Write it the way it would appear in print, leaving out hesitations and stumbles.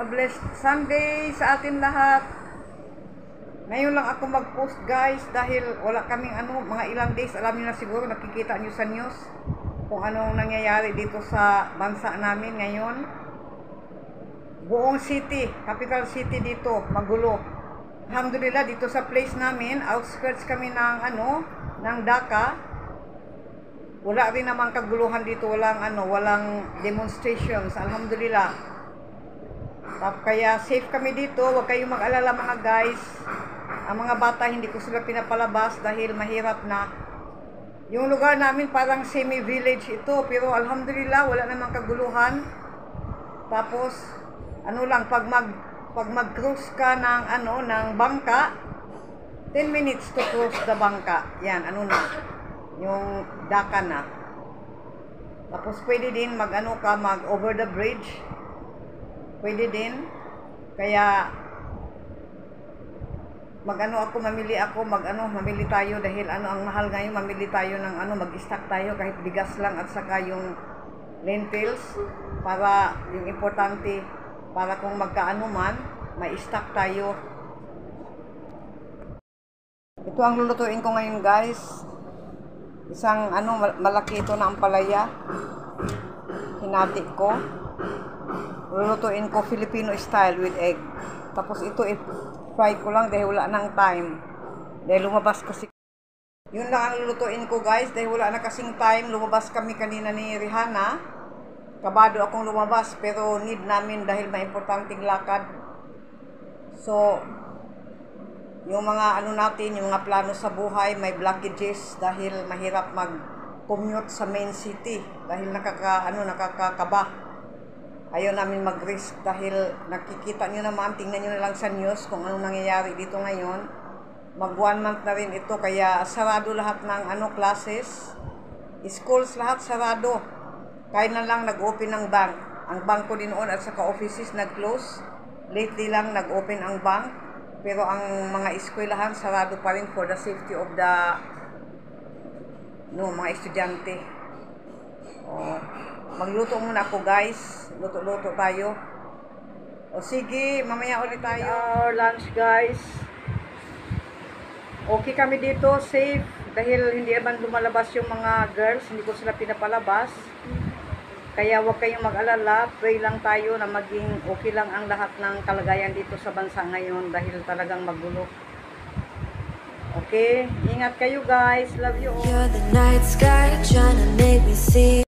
blessed Sunday sa atin lahat. Ngayon lang ako mag-post guys dahil wala kaming mga ilang days. Alam niyo na siguro, nakikita niyo sa news kung anong nangyayari dito sa bansa namin ngayon. Buong city, capital city dito, magulo. Alhamdulillah, dito sa place namin, outskirts kami ng ng Dhaka. Wala rin naman kaguluhan dito, walang demonstrations. Alhamdulillah. Kaya safe kami dito, huwag kayong mag-alala mga guys. Ang mga bata hindi ko sila pinapalabas dahil mahirap na. Yung lugar namin parang semi-village ito, pero alhamdulillah wala namang kaguluhan. Tapos pag mag-cruise ka ng bangka, 10 minutes to cross the bangka. Yan, yung Dhaka na. Tapos pwede din mag over the bridge. Pwede din. Kaya mamili tayo dahil ang mahal ngayon, mamili tayo ng mag-stock tayo kahit bigas lang at saka yung lentils para yung importante para kung magkaano man, may stock tayo. Ito ang lulutuin ko ngayon guys. Isang malaki ito na ampalaya. Hinati ko. Lulutuin ko Filipino style with egg. Tapos ito fry ko lang dahil wala nang time. Dahil lumabas kasi. Yun lang ang lulutuin ko guys dahil wala na kasing time. Lumabas kami kanina ni Rihanna. Kabado akong lumabas pero need namin dahil may importanteng lakad. So, yung mga natin, yung mga plano sa buhay, may blockages dahil mahirap mag-commute sa main city dahil nakakakaba. Ayaw namin mag-risk dahil nakikita nyo naman, tingnan nyo na lang sa news kung anong nangyayari dito ngayon. Mag 1 month na rin ito kaya sarado lahat ng classes. Schools lahat sarado. Kaya na lang nag-open ng bank. Ang bangko din noon at saka offices nag-close. Lately lang nag-open ang bank. Pero ang mga eskwelahan sarado pa rin for the safety of the mga estudyante. Magluto muna ako guys. Luto-luto tayo. O sige, mamaya ulit tayo. Our lunch guys. Okay kami dito, safe. Dahil hindi naman lumalabas yung mga girls. Hindi ko sila pinapalabas. Kaya huwag kayong mag-alala. Pray lang tayo na maging okay lang ang lahat ng kalagayan dito sa bansa ngayon. Dahil talagang magulo. Okay? Ingat kayo guys. Love you all. You're the night sky trying to make me see